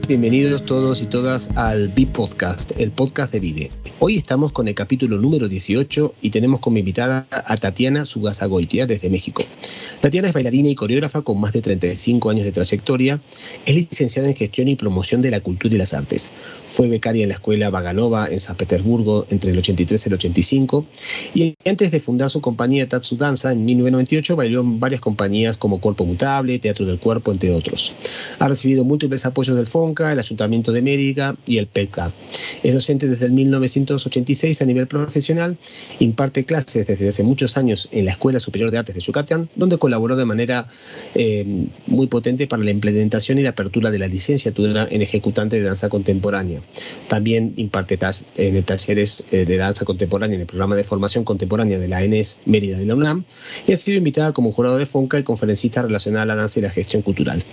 Bienvenidos todos y todas al Bi-Podcast, el podcast de Vide. Hoy estamos con el capítulo número 18 y tenemos como invitada a Tatiana Sugasagoitia desde México. Tatiana es bailarina y coreógrafa con más de 35 años de trayectoria. Es licenciada en Gestión y Promoción de la Cultura y las Artes. Fue becaria en la Escuela Vaganova en San Petersburgo entre el 83 y el 85. Y antes de fundar su compañía Tatsu Danza en 1998, bailó en varias compañías como Cuerpo Mutable, Teatro del Cuerpo, entre otros. Ha recibido múltiples apoyos del FONCA, el Ayuntamiento de Mérida y el PECA. Es docente desde el 1986 a nivel profesional, imparte clases desde hace muchos años en la Escuela Superior de Artes de Yucatán, donde colaboró de manera muy potente para la implementación y la apertura de la licenciatura en ejecutante de danza contemporánea. También imparte en el talleres de danza contemporánea en el programa de formación contemporánea de la ENES Mérida de la UNAM y ha sido invitada como jurado de FONCA y conferencista relacionada a la danza y la gestión cultural.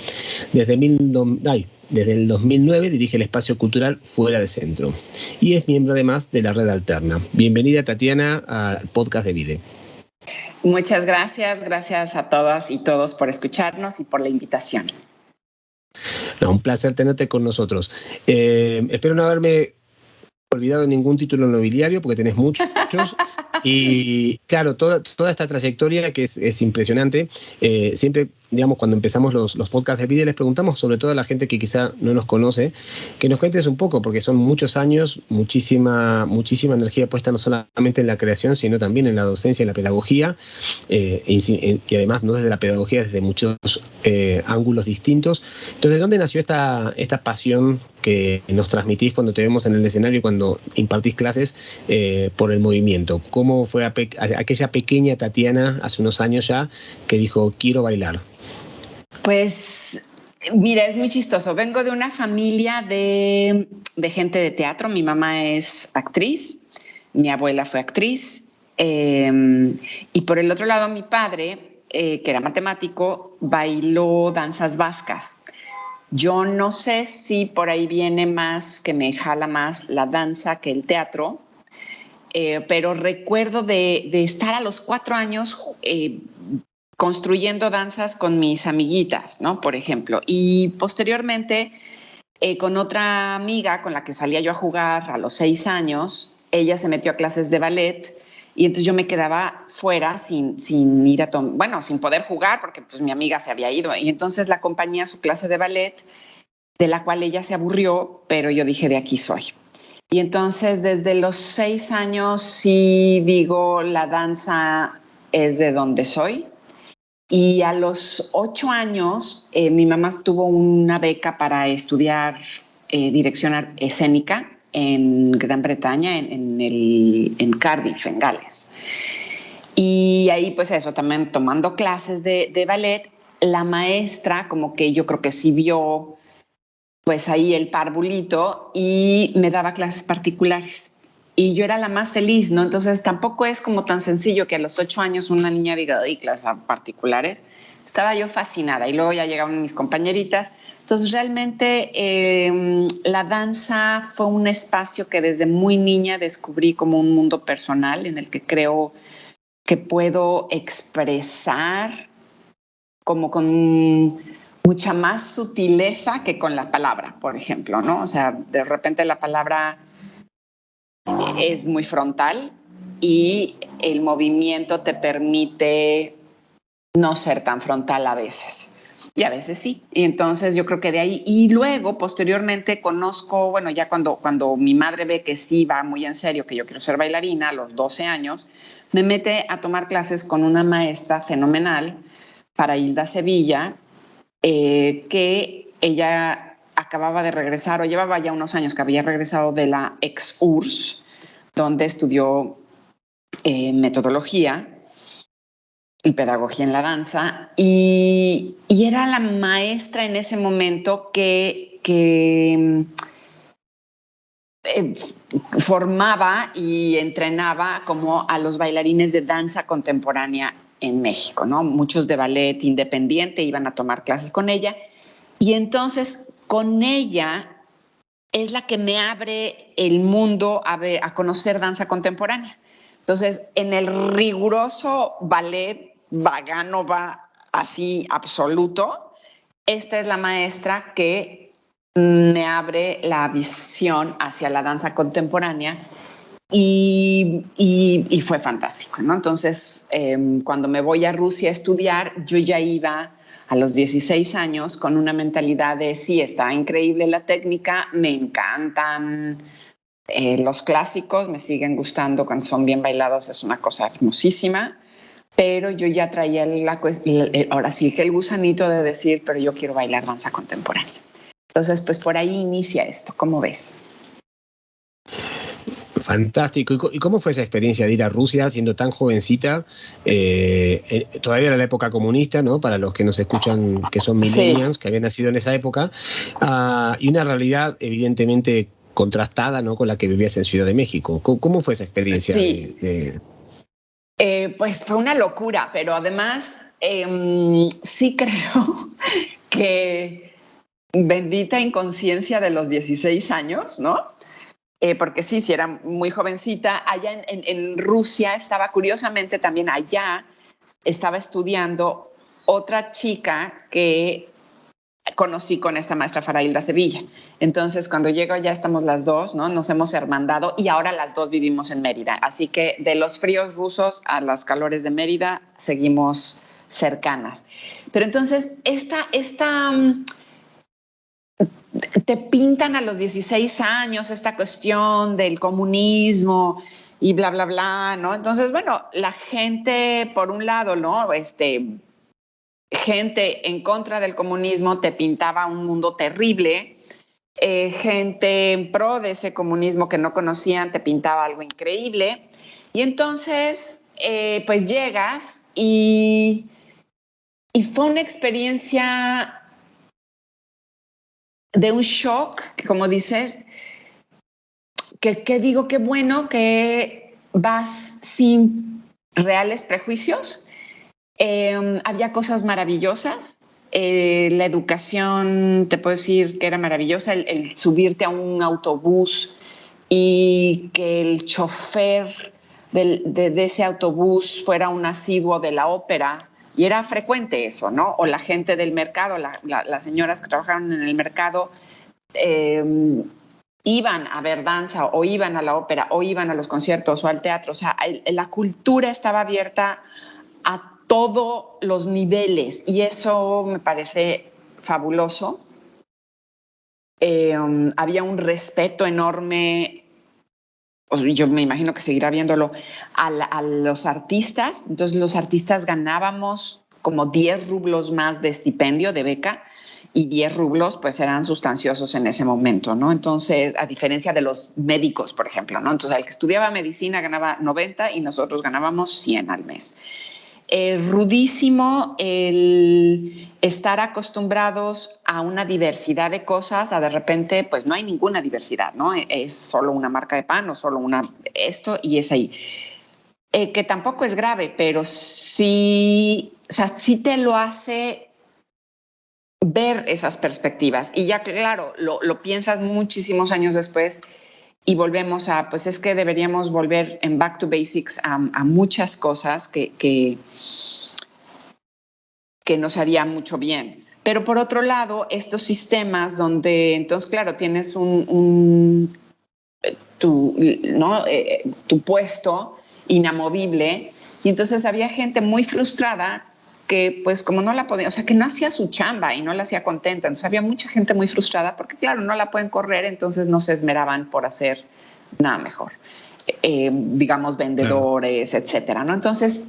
Desde el 2009 dirige el espacio cultural Fuera de Centro y es miembro además de la Red Alterna. Bienvenida, Tatiana, al podcast de Vide. Muchas gracias a todas y todos por escucharnos y por la invitación. No, un placer tenerte con nosotros. Espero no haberme olvidado ningún título nobiliario porque tenés muchos. Y claro, toda esta trayectoria que es impresionante. Siempre, digamos, cuando empezamos los podcasts de Vide, les preguntamos, sobre todo a la gente que quizá no nos conoce, que nos cuentes un poco, porque son muchos años, muchísima energía puesta no solamente en la creación, sino también en la docencia, en la pedagogía, y además no desde la pedagogía, desde muchos ángulos distintos. Entonces, ¿de dónde nació esta pasión que nos transmitís cuando te vemos en el escenario y cuando impartís clases por el movimiento? ¿Cómo fue aquella pequeña Tatiana hace unos años ya que dijo, quiero bailar? Pues, mira, es muy chistoso. Vengo de una familia de gente de teatro. Mi mamá es actriz, mi abuela fue actriz. Y por el otro lado, mi padre, que era matemático, bailó danzas vascas. Yo no sé si por ahí viene más, que me jala más la danza que el teatro, pero recuerdo de estar a los 4 años construyendo danzas con mis amiguitas, ¿no? Por ejemplo. Y posteriormente, con otra amiga con la que salía yo a jugar a los 6 años, ella se metió a clases de ballet y entonces yo me quedaba fuera sin ir sin poder jugar porque pues mi amiga se había ido. Y entonces la acompañé a su clase de ballet, de la cual ella se aburrió, pero yo dije, de aquí soy. Y entonces desde los 6 años sí digo, la danza es de donde soy. Y a los 8 años mi mamá tuvo una beca para estudiar dirección escénica en Gran Bretaña, en Cardiff, en Gales. Y ahí pues eso, también tomando clases de ballet, la maestra como que yo creo que sí vio pues ahí el parvulito y me daba clases particulares. Y yo era la más feliz, ¿no? Entonces tampoco es como tan sencillo que a los 8 años una niña diga, ¡ay, clases particulares! Estaba yo fascinada y luego ya llegaron mis compañeritas. Entonces realmente la danza fue un espacio que desde muy niña descubrí como un mundo personal en el que creo que puedo expresar como con mucha más sutileza que con la palabra, por ejemplo, ¿no? O sea, de repente la palabra es muy frontal y el movimiento te permite no ser tan frontal a veces. Y a veces sí. Y entonces yo creo que de ahí. Y luego, posteriormente, conozco, bueno, ya cuando mi madre ve que sí va muy en serio, que yo quiero ser bailarina a los 12 años, me mete a tomar clases con una maestra fenomenal, para Hilda Sevilla, que ella acababa de regresar, o llevaba ya unos años que había regresado de la ex-URSS, donde estudió metodología y pedagogía en la danza, y era la maestra en ese momento que formaba y entrenaba como a los bailarines de danza contemporánea en México, ¿no? Muchos de ballet independiente iban a tomar clases con ella, y entonces con ella es la que me abre el mundo a conocer danza contemporánea. Entonces, en el riguroso ballet Vaganova, así absoluto, esta es la maestra que me abre la visión hacia la danza contemporánea y fue fantástico, ¿no? Entonces, cuando me voy a Rusia a estudiar, yo ya iba a los 16 años con una mentalidad de sí, está increíble la técnica, me encantan los clásicos, me siguen gustando cuando son bien bailados, es una cosa hermosísima, pero yo ya traía ahora sí que el gusanito de decir, pero yo quiero bailar danza contemporánea. Entonces, pues por ahí inicia esto, ¿cómo ves? Fantástico. ¿Y cómo fue esa experiencia de ir a Rusia siendo tan jovencita? Todavía era la época comunista, ¿no? Para los que nos escuchan que son millennials, sí, que habían nacido en esa época, y una realidad evidentemente contrastada, ¿no? Con la que vivías en Ciudad de México. ¿Cómo fue esa experiencia? Sí. Pues fue una locura, pero además sí creo que bendita inconsciencia de los 16 años, ¿no? Porque sí, era muy jovencita. Allá en Rusia estaba, curiosamente, también allá estaba estudiando otra chica que conocí con esta maestra Farailda Sevilla. Entonces, cuando llego allá estamos las dos, ¿no? Nos hemos hermandado y ahora las dos vivimos en Mérida. Así que de los fríos rusos a los calores de Mérida seguimos cercanas. Pero entonces, te pintan a los 16 años esta cuestión del comunismo y bla, bla, bla, ¿no? Entonces, bueno, la gente, por un lado, ¿no? Gente en contra del comunismo te pintaba un mundo terrible, gente en pro de ese comunismo que no conocían te pintaba algo increíble. Y entonces, pues llegas y fue una experiencia de un shock, que como dices, que digo, qué bueno que vas sin reales prejuicios. Había cosas maravillosas. La educación, te puedo decir que era maravillosa, el subirte a un autobús y que el chofer de ese autobús fuera un asiduo de la ópera. Y era frecuente eso, ¿no? O la gente del mercado, las señoras que trabajaron en el mercado, iban a ver danza o iban a la ópera o iban a los conciertos o al teatro. O sea, la cultura estaba abierta a todos los niveles y eso me parece fabuloso. Había un respeto enorme, yo me imagino que seguirá viéndolo, a los artistas. Entonces los artistas ganábamos como 10 rublos más de estipendio, de beca, y 10 rublos pues eran sustanciosos en ese momento, ¿no? Entonces, a diferencia de los médicos, por ejemplo, ¿no? Entonces, el que estudiaba medicina ganaba 90 y nosotros ganábamos 100 al mes. Rudísimo el estar acostumbrados a una diversidad de cosas, a de repente, pues no hay ninguna diversidad, ¿no? Es solo una marca de pan o solo esto y es ahí. Que tampoco es grave, pero sí, o sea, sí te lo hace ver esas perspectivas. Y ya, claro, lo piensas muchísimos años después y volvemos a, pues es que deberíamos volver en back to basics a muchas cosas que nos haría mucho bien. Pero por otro lado, estos sistemas donde, entonces, claro, tienes tu puesto inamovible y entonces había gente muy frustrada que pues como no la podía, o sea, que no hacía su chamba y no la hacía contenta. Entonces había mucha gente muy frustrada porque, claro, no la pueden correr, entonces no se esmeraban por hacer nada mejor. Digamos, vendedores, etcétera, ¿no? Entonces,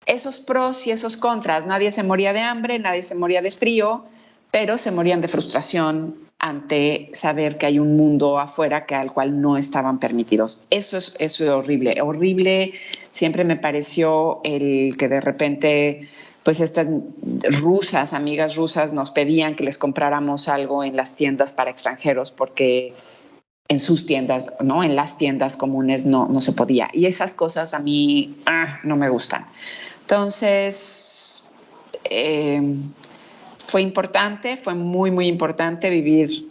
esos pros y esos contras, nadie se moría de hambre, nadie se moría de frío, pero se morían de frustración ante saber que hay un mundo afuera al cual no estaban permitidos. Eso es horrible. Horrible siempre me pareció el que de repente pues estas amigas rusas nos pedían que les compráramos algo en las tiendas para extranjeros porque en sus tiendas, ¿no? En las tiendas comunes no se podía. Y esas cosas a mí no me gustan. Entonces, fue importante, fue muy, muy importante vivir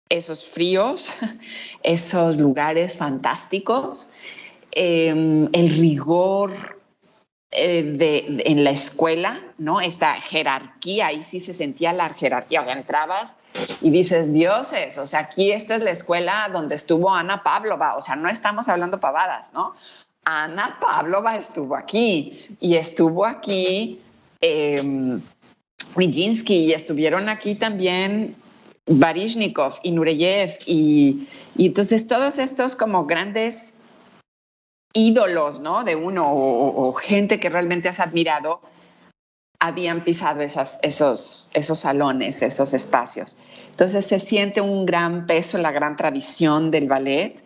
esos fríos, esos lugares fantásticos, el rigor en la escuela, ¿no? Esta jerarquía, ahí sí se sentía la jerarquía, o sea, entrabas y dices, dioses, o sea, aquí esta es la escuela donde estuvo Ana Pavlova, o sea, no estamos hablando pavadas, ¿no? Ana Pavlova estuvo aquí y estuvo aquí Nijinsky y estuvieron aquí también Baryshnikov y Nureyev y entonces todos estos como grandes ídolos, ¿no? De uno o gente que realmente has admirado, habían pisado esos salones, esos espacios. Entonces se siente un gran peso, la gran tradición del ballet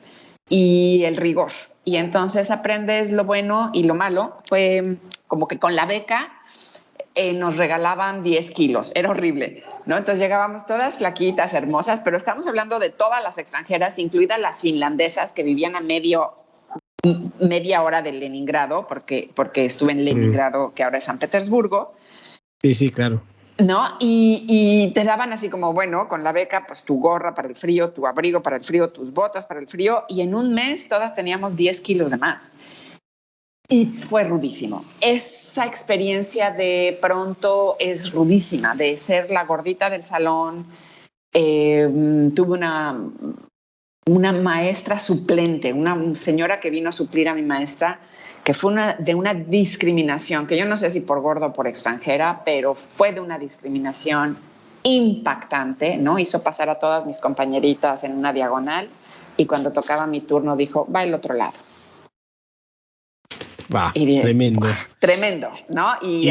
y el rigor. Y entonces aprendes lo bueno y lo malo. Fue como que con la beca nos regalaban 10 kilos. Era horrible, ¿no? Entonces llegábamos todas flaquitas, hermosas, pero estamos hablando de todas las extranjeras, incluidas las finlandesas que vivían a media hora de Leningrado, porque estuve en Leningrado, que ahora es San Petersburgo. Sí, claro. ¿No? Y te daban así como, bueno, con la beca, pues tu gorra para el frío, tu abrigo para el frío, tus botas para el frío, y en un mes todas teníamos 10 kilos de más. Y fue rudísimo. Esa experiencia de pronto es rudísima, de ser la gordita del salón. Tuve una maestra suplente, una señora que vino a suplir a mi maestra, que fue de una discriminación, que yo no sé si por gordo o por extranjera, pero fue de una discriminación impactante, ¿no? Hizo pasar a todas mis compañeritas en una diagonal y cuando tocaba mi turno dijo, va el otro lado. Tremendo. Tremendo, ¿no? Y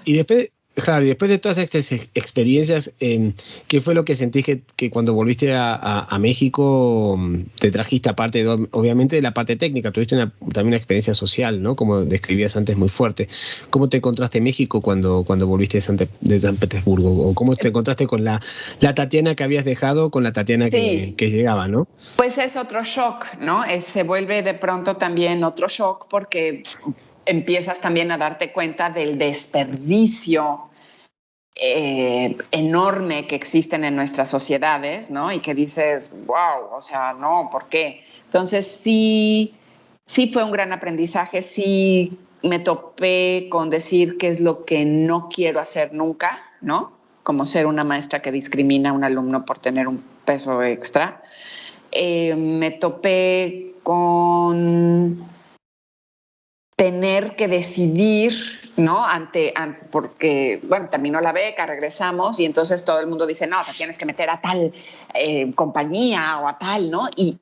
después, claro, y después de todas estas experiencias, ¿qué fue lo que sentís que cuando volviste a México te trajiste, aparte, obviamente, de la parte técnica? Tuviste también una experiencia social, ¿no? Como describías antes, muy fuerte. ¿Cómo te encontraste en México cuando volviste de San Petersburgo? ¿O cómo te encontraste con la Tatiana que habías dejado con la Tatiana que llegaba, ¿no? Pues es otro shock, ¿no? Se vuelve de pronto también otro shock porque empiezas también a darte cuenta del desperdicio enorme que existen en nuestras sociedades, ¿no? Y que dices, wow, o sea, no, ¿por qué? Entonces sí fue un gran aprendizaje, sí me topé con decir qué es lo que no quiero hacer nunca, ¿no? Como ser una maestra que discrimina a un alumno por tener un peso extra. Me topé con tener que decidir, ¿no? Porque, bueno, terminó la beca, regresamos y entonces todo el mundo dice, no, te tienes que meter a tal compañía o a tal, ¿no? Y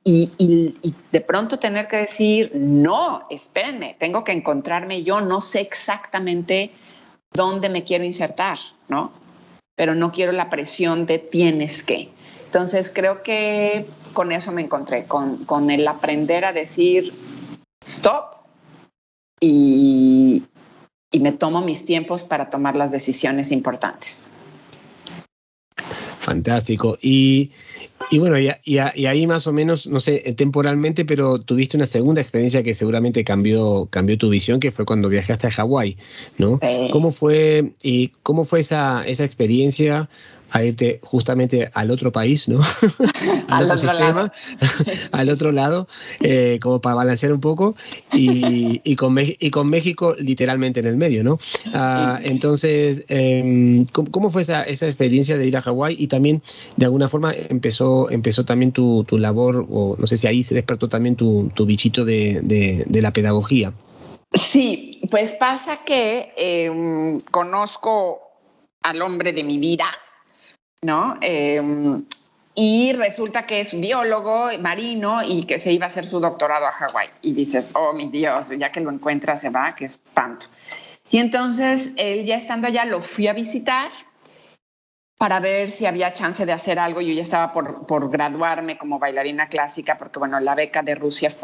de pronto tener que decir, no, espérenme, tengo que encontrarme, yo no sé exactamente dónde me quiero insertar, ¿no? Pero no quiero la presión de tienes que. Entonces creo que con eso me encontré, con el aprender a decir stop y me tomo mis tiempos para tomar las decisiones importantes. Fantástico. Y bueno, y ahí más o menos, no sé, temporalmente, pero tuviste una segunda experiencia que seguramente cambió tu visión, que fue cuando viajaste a Hawái, ¿no? Sí. ¿Cómo fue esa experiencia a irte justamente al otro país, ¿no? al otro sistema, al otro lado, como para balancear un poco, y con México literalmente en el medio, ¿no? Entonces, ¿cómo fue esa experiencia de ir a Hawái? Y también, de alguna forma, empezó también tu labor, o no sé si ahí se despertó también tu bichito de la pedagogía. Sí, pues pasa que conozco al hombre de mi vida, ¿no? Y resulta que es un biólogo marino y que se iba a hacer su doctorado a Hawái. Y dices, oh, mi Dios, ya que lo encuentra se va, qué espanto. Y entonces, él ya estando allá, lo fui a visitar para ver si había chance de hacer algo. Yo ya estaba por graduarme como bailarina clásica, porque, bueno, la beca de Rusia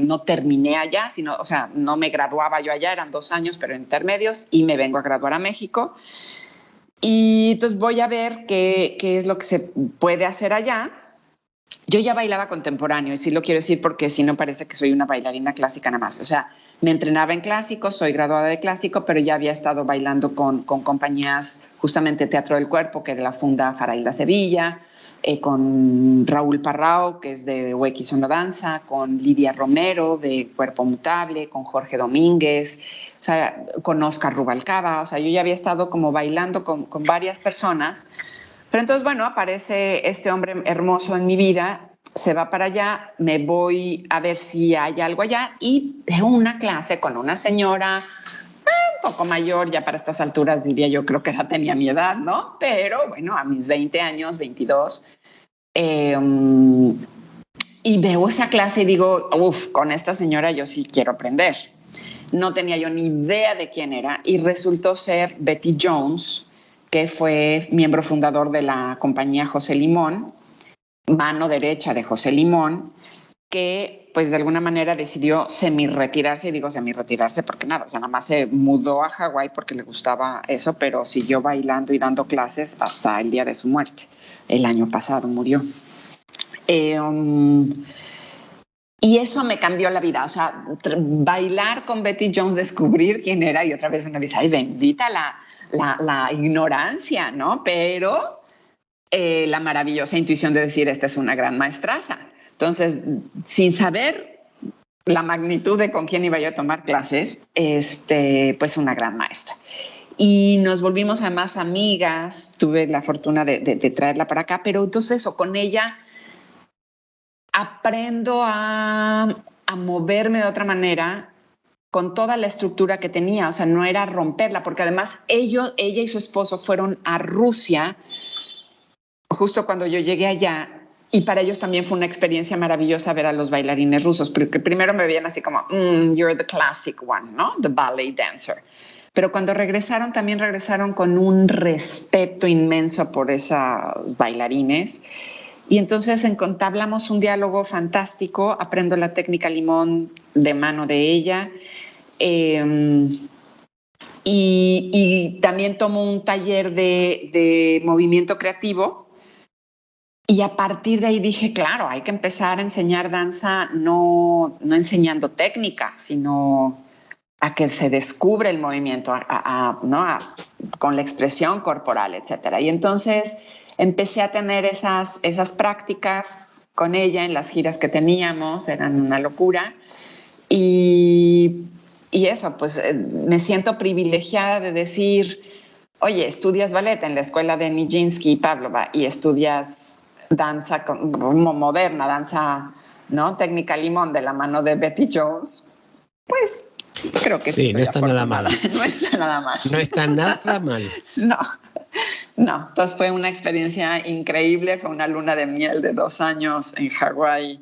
no terminé allá, sino, o sea, no me graduaba yo allá, eran 2 años, pero intermedios, y me vengo a graduar a México. Y entonces voy a ver qué es lo que se puede hacer allá. Yo ya bailaba contemporáneo, y sí lo quiero decir porque si no parece que soy una bailarina clásica nada más. O sea, me entrenaba en clásico, soy graduada de clásico, pero ya había estado bailando con compañías, justamente Teatro del Cuerpo, que de la funda Farailda Sevilla, con Raúl Parrao, que es de Huequis Una Danza, con Lidia Romero, de Cuerpo Mutable, con Jorge Domínguez. o sea, con Oscar Rubalcaba, o sea, yo ya había estado como bailando con varias personas, pero entonces, bueno, aparece este hombre hermoso en mi vida, se va para allá, me voy a ver si hay algo allá y tengo una clase con una señora un poco mayor, ya para estas alturas diría yo, creo que ya tenía mi edad, ¿no? Pero bueno, a mis 20 años, 22, y veo esa clase y digo, uff, con esta señora yo sí quiero aprender. No tenía yo ni idea de quién era y resultó ser Betty Jones, que fue miembro fundador de la compañía José Limón, mano derecha de José Limón, que pues de alguna manera decidió semi-retirarse, y digo semi-retirarse porque nada, o sea, nada más se mudó a Hawái porque le gustaba eso, pero siguió bailando y dando clases hasta el día de su muerte. El año pasado murió. Y eso me cambió la vida, o sea, bailar con Betty Jones, descubrir quién era, y otra vez uno dice, ay, bendita la ignorancia, ¿no? Pero la maravillosa intuición de decir, esta es una gran maestraza. Entonces, sin saber la magnitud de con quién iba yo a tomar clases, pues una gran maestra. Y nos volvimos además amigas, tuve la fortuna de traerla para acá, pero entonces eso, con ella aprendo a moverme de otra manera con toda la estructura que tenía, o sea, no era romperla, porque además ella y su esposo fueron a Rusia justo cuando yo llegué allá, y para ellos también fue una experiencia maravillosa ver a los bailarines rusos, porque primero me veían así como, you're the classic one, ¿no? The ballet dancer. Pero cuando regresaron, también regresaron con un respeto inmenso por esos bailarines. Y entonces entablamos un diálogo fantástico, aprendo la técnica Limón de mano de ella, y también tomo un taller de movimiento creativo, y a partir de ahí dije, claro, hay que empezar a enseñar danza no enseñando técnica, sino a que se descubre el movimiento, con la expresión corporal, etcétera. Y entonces empecé a tener esas prácticas con ella en las giras que teníamos, eran una locura. Y eso, pues me siento privilegiada de decir, oye, estudias ballet en la escuela de Nijinsky y Pavlova y estudias danza moderna, danza, ¿no? Técnica Limón de la mano de Betty Jones, pues creo que sí, no está nada mal. No está nada mal. No está nada mal. No, entonces fue una experiencia increíble, fue una luna de miel de 2 años en Hawái,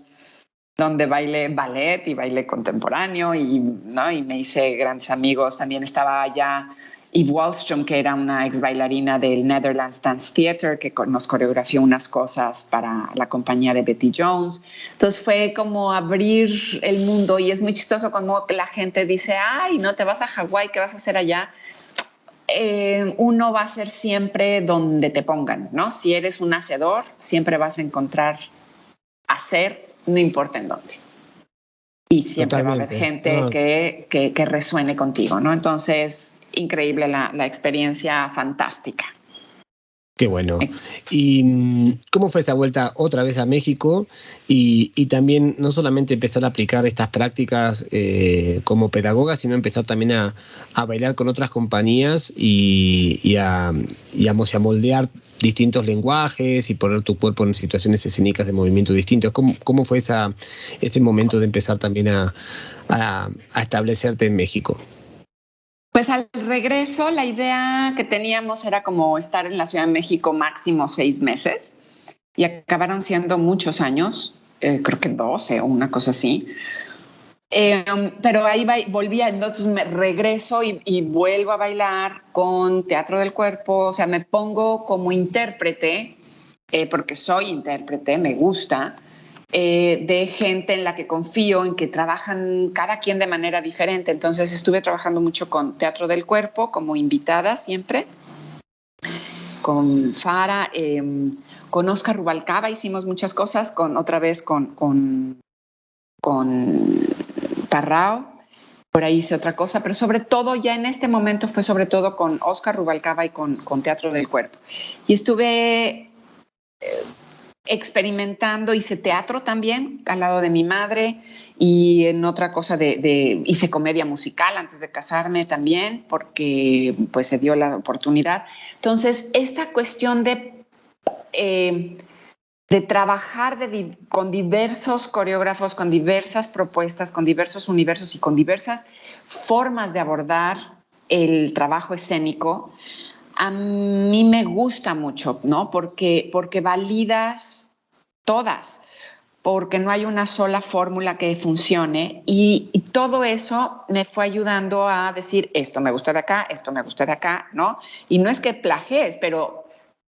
donde bailé ballet y bailé contemporáneo, y me hice grandes amigos. También estaba allá Eve Wallström, que era una ex bailarina del Netherlands Dance Theatre, que nos coreografió unas cosas para la compañía de Betty Jones. Entonces fue como abrir el mundo, y es muy chistoso como la gente dice, ay, no te vas a Hawái, ¿qué vas a hacer allá? Uno va a ser siempre donde te pongan, ¿no? Si eres un hacedor, siempre vas a encontrar hacer, no importa en dónde. Y siempre Totalmente. Va a haber gente que resuene contigo, ¿no? Entonces, increíble la experiencia, fantástica. Qué bueno. ¿Y cómo fue esa vuelta otra vez a México? Y también no solamente empezar a aplicar estas prácticas como pedagoga, sino empezar también a bailar con otras compañías y a moldear distintos lenguajes y poner tu cuerpo en situaciones escénicas de movimiento distintos. ¿Cómo fue ese momento de empezar también a establecerte en México? Pues al regreso, la idea que teníamos era como estar en la Ciudad de México máximo 6 meses, y acabaron siendo muchos años, creo que 12 o una cosa así. Pero ahí volvía, entonces me regreso y vuelvo a bailar con Teatro del Cuerpo, o sea, me pongo como intérprete, porque soy intérprete, me gusta, de gente en la que confío, en que trabajan cada quien de manera diferente. Entonces estuve trabajando mucho con Teatro del Cuerpo como invitada siempre, con Fara, con Oscar Rubalcaba hicimos muchas cosas, otra vez con Parrao, por ahí hice otra cosa, pero sobre todo ya en este momento fue sobre todo con Oscar Rubalcaba y con Teatro del Cuerpo. Y estuve experimentando, hice teatro también al lado de mi madre y en otra cosa hice comedia musical antes de casarme también porque pues se dio la oportunidad. Entonces, esta cuestión de trabajar con diversos coreógrafos, con diversas propuestas, con diversos universos y con diversas formas de abordar el trabajo escénico, a mí me gusta mucho, ¿no? Porque validas todas, porque no hay una sola fórmula que funcione y todo eso me fue ayudando a decir esto me gusta de acá, esto me gusta de acá, ¿no? Y no es que plagies, pero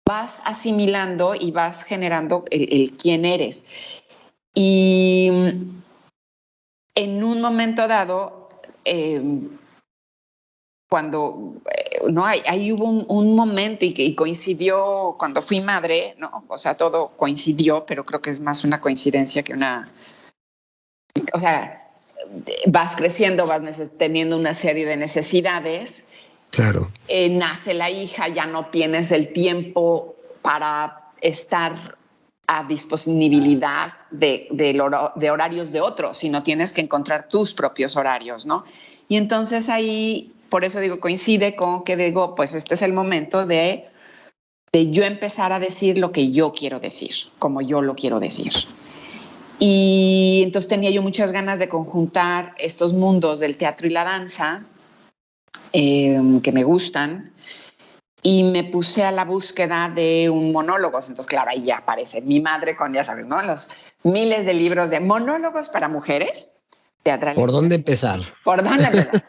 vas asimilando y vas generando el quién eres. Y en un momento dado, cuando no ahí hubo un momento y coincidió cuando fui madre, ¿no? O sea, todo coincidió, pero creo que es más una coincidencia que una... O sea, vas creciendo, vas teniendo una serie de necesidades. Claro. Nace la hija, ya no tienes el tiempo para estar a disponibilidad de horarios de otros, sino tienes que encontrar tus propios horarios, ¿no? Y entonces ahí, por eso digo, coincide con que digo, pues este es el momento de yo empezar a decir lo que yo quiero decir, como yo lo quiero decir. Y entonces tenía yo muchas ganas de conjuntar estos mundos del teatro y la danza, que me gustan, y me puse a la búsqueda de un monólogo. Entonces, claro, ahí ya aparece mi madre con, ya sabes, ¿no? Los miles de libros de monólogos para mujeres teatrales. ¿Por dónde empezar? ¿Por dónde empezar?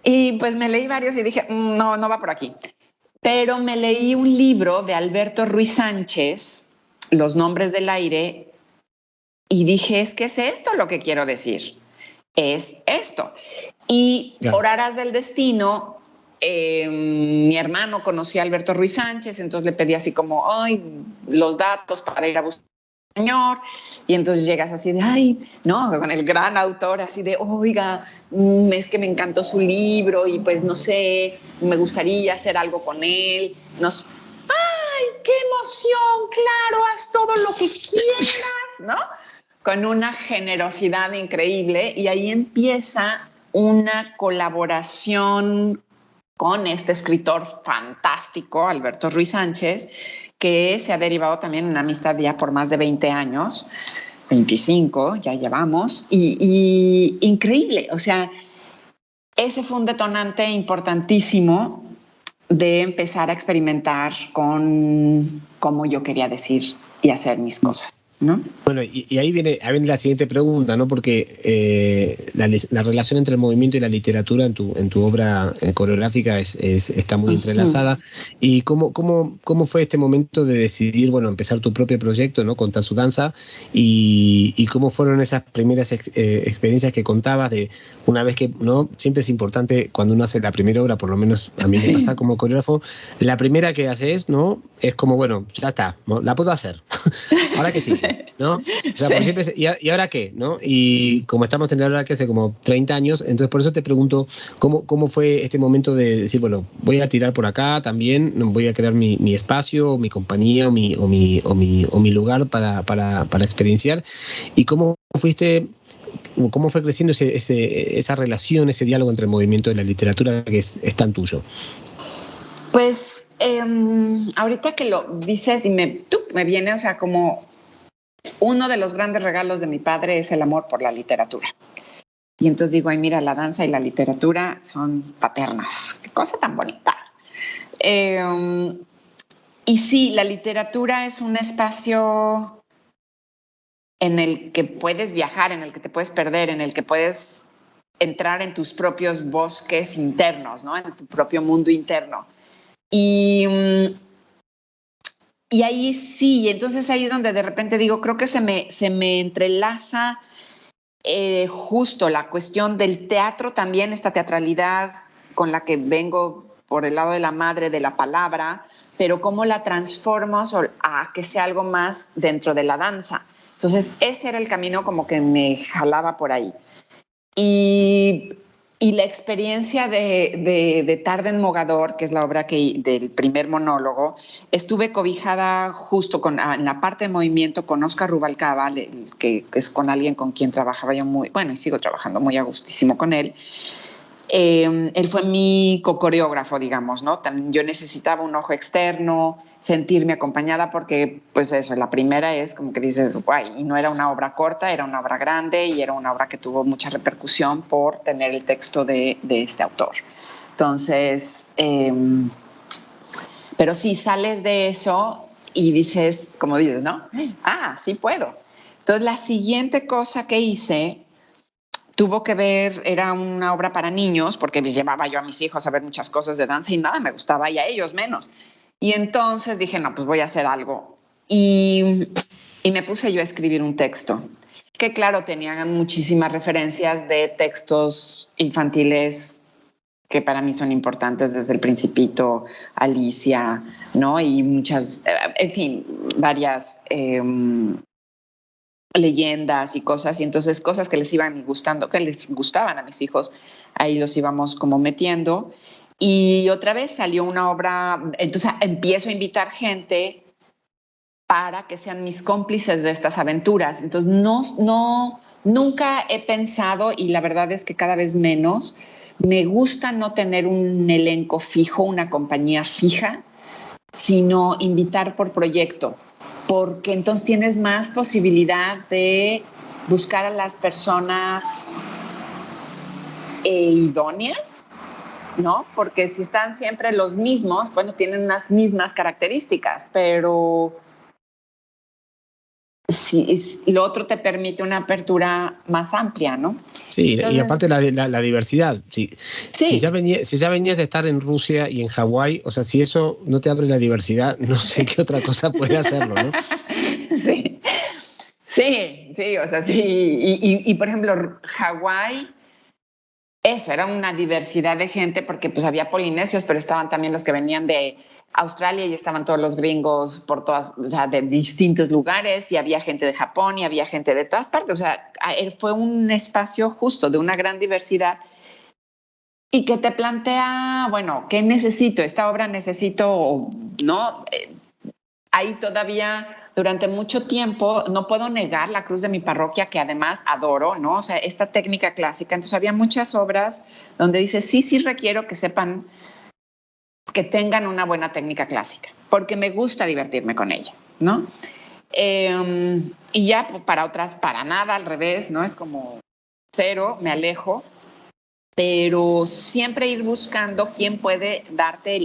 y pues me leí varios y dije, no va por aquí. Pero me leí un libro de Alberto Ruiz Sánchez, Los nombres del aire, y dije, es que es esto lo que quiero decir. Es esto. Y claro. Por aras del destino, mi hermano conocía a Alberto Ruiz Sánchez, entonces le pedí así como, los datos para ir a buscar al señor, y entonces llegas así de, no, con el gran autor, así de, oiga, es que me encantó su libro, y pues no sé, me gustaría hacer algo con él, qué emoción, claro, haz todo lo que quieras, ¿no? Con una generosidad increíble, y ahí empieza una colaboración con este escritor fantástico, Alberto Ruiz Sánchez, que se ha derivado también en una amistad ya por más de 20 años, 25 ya llevamos, y increíble, o sea, ese fue un detonante importantísimo de empezar a experimentar con cómo yo quería decir y hacer mis cosas, ¿no? Bueno, y ahí viene la siguiente pregunta, ¿no? Porque la relación entre el movimiento y la literatura en tu obra coreográfica está muy entrelazada. ¿Y cómo fue este momento de decidir, bueno, empezar tu propio proyecto, ¿no? Contar su danza, y cómo fueron esas primeras experiencias que contabas de una vez que, ¿no? Siempre es importante cuando uno hace la primera obra, por lo menos a mí me pasa como coreógrafo, la primera que haces, ¿no? Es como, bueno, ya está, ¿no? La puedo hacer. Ahora que sí, ¿no? O sea, por siempre, ¿y ahora qué? ¿No? Y como estamos teniendo ahora que hace como 30 años, entonces por eso te pregunto cómo fue este momento de decir, bueno, voy a tirar por acá también, voy a crear mi espacio, mi compañía o mi lugar para experienciar, y cómo fue creciendo esa relación, ese diálogo entre el movimiento y la literatura que es tan tuyo. Pues ahorita que lo dices y me viene, o sea, como uno de los grandes regalos de mi padre es el amor por la literatura. Y entonces digo, mira, la danza y la literatura son paternas. Qué cosa tan bonita. Y sí, la literatura es un espacio en el que puedes viajar, en el que te puedes perder, en el que puedes entrar en tus propios bosques internos, ¿no? En tu propio mundo interno. Y ahí sí, entonces ahí es donde de repente digo, creo que se me entrelaza justo la cuestión del teatro también, esta teatralidad con la que vengo por el lado de la madre de la palabra, pero cómo la transformo a que sea algo más dentro de la danza. Entonces ese era el camino como que me jalaba por ahí. Y Y la experiencia de Tarde en Mogador, que es la obra del primer monólogo, estuve cobijada justo en la parte de movimiento con Óscar Rubalcaba, que es con alguien con quien trabajaba yo y sigo trabajando muy a gustísimo con él. Él fue mi co-coreógrafo, digamos, ¿no? También yo necesitaba un ojo externo, sentirme acompañada, porque, pues eso, la primera es como que dices, guay, y no era una obra corta, era una obra grande y era una obra que tuvo mucha repercusión por tener el texto de este autor. Entonces, pero sí sales de eso y dices, como dices, ¿no? Sí puedo. Entonces, la siguiente cosa que hice tuvo que ver, era una obra para niños, porque llevaba yo a mis hijos a ver muchas cosas de danza y nada me gustaba, y a ellos menos. Y entonces dije, no, pues voy a hacer algo. Y me puse yo a escribir un texto, que claro, tenían muchísimas referencias de textos infantiles que para mí son importantes, desde El Principito, Alicia, ¿no? Y muchas, en fin, varias leyendas y cosas, y entonces cosas que les iban gustando, que les gustaban a mis hijos, ahí los íbamos como metiendo. Y otra vez salió una obra, entonces empiezo a invitar gente para que sean mis cómplices de estas aventuras. Entonces nunca he pensado, y la verdad es que cada vez menos, me gusta no tener un elenco fijo, una compañía fija, sino invitar por proyecto, porque entonces tienes más posibilidad de buscar a las personas idóneas, ¿no? Porque si están siempre los mismos, bueno, tienen unas mismas características, pero sí, lo otro te permite una apertura más amplia, ¿no? Sí, entonces, y aparte la diversidad. Sí. Si ya venías de estar en Rusia y en Hawái, o sea, si eso no te abre la diversidad, no sé qué otra cosa puede hacerlo, ¿no? Sí, o sea, sí. Y por ejemplo, Hawái, eso, era una diversidad de gente, porque pues había polinesios, pero estaban también los que venían de Australia y estaban todos los gringos por todas, o sea, de distintos lugares, y había gente de Japón y había gente de todas partes. O sea, fue un espacio justo de una gran diversidad y que te plantea, bueno, ¿qué necesito? Esta obra necesito, ¿no? Ahí todavía durante mucho tiempo no puedo negar la cruz de mi parroquia, que además adoro, ¿no? O sea, esta técnica clásica. Entonces había muchas obras donde dice, sí requiero que sepan, que tengan una buena técnica clásica, porque me gusta divertirme con ella, ¿no? Y ya para otras, para nada, al revés, ¿no? Es como cero, me alejo, pero siempre ir buscando quién puede darte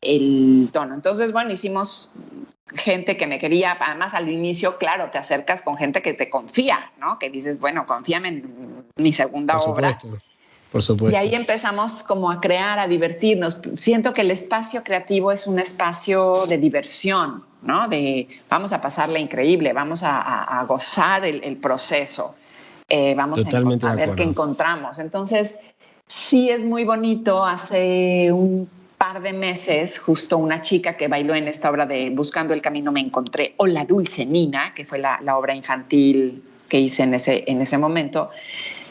el tono. Entonces, bueno, hicimos gente que me quería, además al inicio, claro, te acercas con gente que te confía, ¿no? Que dices, bueno, confíame en mi segunda obra. Por supuesto. Y ahí empezamos como a crear, a divertirnos. Siento que el espacio creativo es un espacio de diversión, ¿no? De vamos a pasarla increíble, vamos a gozar el proceso, vamos a ver qué encontramos. Entonces, sí es muy bonito. Hace un par de meses, justo una chica que bailó en esta obra de Buscando el Camino me encontré, o La Dulce Nina, que fue la obra infantil que hice en ese momento,